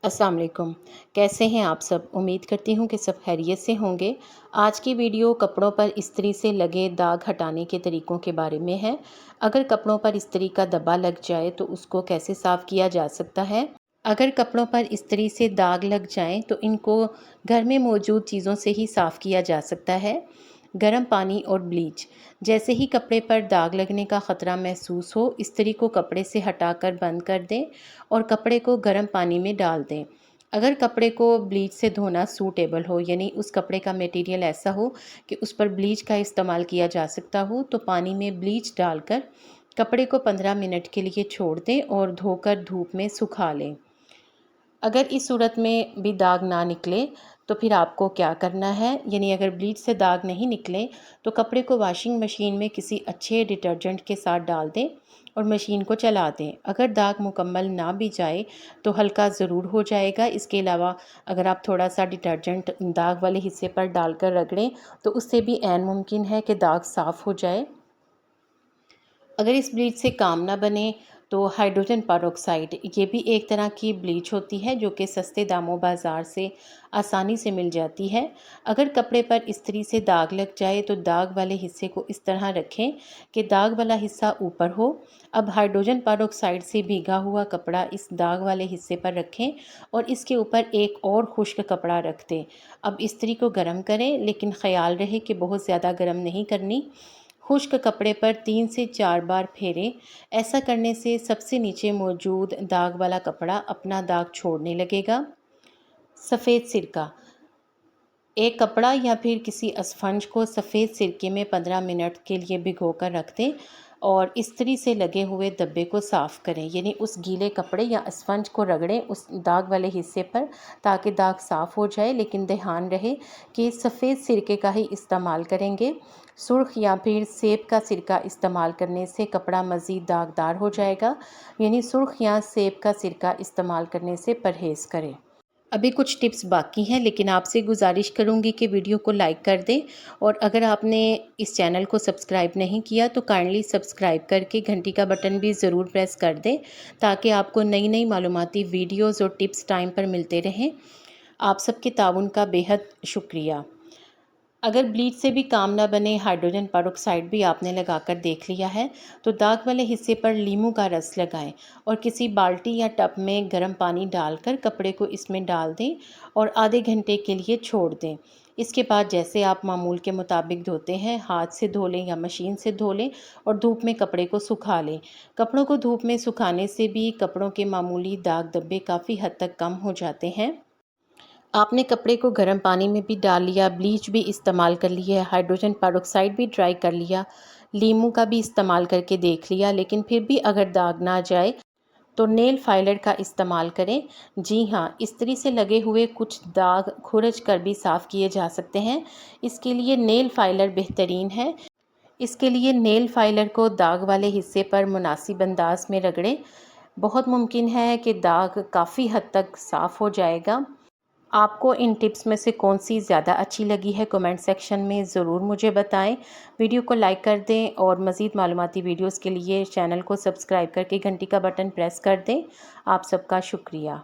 अस्सलाम वालेकुम। कैसे हैं आप सब? उम्मीद करती हूँ कि सब खैरियत से होंगे। आज की वीडियो कपड़ों पर इस्त्री से लगे दाग हटाने के तरीक़ों के बारे में है। अगर कपड़ों पर इस्त्री का धब्बा लग जाए तो उसको कैसे साफ़ किया जा सकता है। अगर कपड़ों पर इस्त्री से दाग लग जाएं तो इनको घर में मौजूद चीज़ों से ही साफ़ किया जा सकता है। गर्म पानी और ब्लीच। जैसे ही कपड़े पर दाग लगने का ख़तरा महसूस हो, इस्त्री को कपड़े से हटाकर बंद कर दें और कपड़े को गर्म पानी में डाल दें। अगर कपड़े को ब्लीच से धोना सूटेबल हो, यानी उस कपड़े का मटेरियल ऐसा हो कि उस पर ब्लीच का इस्तेमाल किया जा सकता हो, तो पानी में ब्लीच डालकर कपड़े को 15 मिनट के लिए छोड़ दें और धोकर धूप में सुखा लें। अगर इस सूरत में भी दाग ना निकले तो फिर आपको क्या करना है, यानी अगर ब्लीच से दाग नहीं निकले तो कपड़े को वॉशिंग मशीन में किसी अच्छे डिटर्जेंट के साथ डाल दें और मशीन को चला दें। अगर दाग मुकम्मल ना भी जाए तो हल्का ज़रूर हो जाएगा। इसके अलावा अगर आप थोड़ा सा डिटर्जेंट दाग वाले हिस्से पर डालकर रगड़ें तो उससे भी ऐन मुमकिन है कि दाग साफ़ हो जाए। अगर इस ब्लीच से काम ना बने तो हाइड्रोजन पेरोक्साइड, ये भी एक तरह की ब्लीच होती है जो कि सस्ते दामों बाज़ार से आसानी से मिल जाती है। अगर कपड़े पर इस्त्री से दाग लग जाए तो दाग वाले हिस्से को इस तरह रखें कि दाग वाला हिस्सा ऊपर हो। अब हाइड्रोजन पेरोक्साइड से भीगा हुआ कपड़ा इस दाग वाले हिस्से पर रखें और इसके ऊपर एक और खुश्क कपड़ा रख दें। अब इस्त्री को गर्म करें, लेकिन ख़याल रहे कि बहुत ज़्यादा गर्म नहीं करनी। खुश्क कपड़े पर 3 से 4 बार फेरें। ऐसा करने से सबसे नीचे मौजूद दाग वाला कपड़ा अपना दाग छोड़ने लगेगा। सफ़ेद सिरका। एक कपड़ा या फिर किसी स्पंज को सफ़ेद सिरके में 15 मिनट के लिए भिगोकर रख दें और इस्त्री से लगे हुए धब्बे को साफ़ करें, यानी उस गीले कपड़े या स्पंज को रगड़ें उस दाग वाले हिस्से पर ताकि दाग साफ़ हो जाए। लेकिन ध्यान रहे कि सफ़ेद सिरके का ही इस्तेमाल करेंगे। सुर्ख या फिर सेब का सिरका इस्तेमाल करने से कपड़ा मज़ीद दागदार हो जाएगा, यानी सुर्ख या सेब का सिरका इस्तेमाल करने से परहेज़ करें। अभी कुछ टिप्स बाकी हैं, लेकिन आपसे गुजारिश करूंगी कि वीडियो को लाइक कर दें और अगर आपने इस चैनल को सब्सक्राइब नहीं किया तो काइंडली सब्सक्राइब करके घंटी का बटन भी ज़रूर प्रेस कर दें ताकि आपको नई नई मालूमाती वीडियोज़ और टिप्स टाइम पर मिलते रहें। आप सबके ताउन का बेहद शुक्रिया। अगर ब्लीच से भी काम ना बने, हाइड्रोजन पेरोक्साइड भी आपने लगाकर देख लिया है, तो दाग वाले हिस्से पर नींबू का रस लगाएं और किसी बाल्टी या टब में गर्म पानी डालकर कपड़े को इसमें डाल दें और आधे घंटे के लिए छोड़ दें। इसके बाद जैसे आप मामूल के मुताबिक धोते हैं, हाथ से धो लें या मशीन से धो लें और धूप में कपड़े को सुखा लें। कपड़ों को धूप में सुखाने से भी कपड़ों के मामूली दाग धब्बे काफ़ी हद तक कम हो जाते हैं। आपने कपड़े को गर्म पानी में भी डाल लिया, ब्लीच भी इस्तेमाल कर ली है, हाइड्रोजन पेरोक्साइड भी ट्राई कर लिया, लीमू का भी इस्तेमाल करके देख लिया, लेकिन फिर भी अगर दाग ना जाए तो नेल फाइलर का इस्तेमाल करें। जी हाँ, इस्त्री से लगे हुए कुछ दाग खुरच कर भी साफ़ किए जा सकते हैं। इसके लिए नेल फाइलर बेहतरीन है। इसके लिए नेल फाइलर को दाग वाले हिस्से पर मुनासिब अंदाज में रगड़ें। बहुत मुमकिन है कि दाग काफ़ी हद तक साफ़ हो जाएगा। आपको इन टिप्स में से कौन सी ज़्यादा अच्छी लगी है, कमेंट सेक्शन में ज़रूर मुझे बताएं। वीडियो को लाइक कर दें और मज़ीद मालूमाती वीडियोस के लिए चैनल को सब्सक्राइब करके घंटी का बटन प्रेस कर दें। आप सबका शुक्रिया।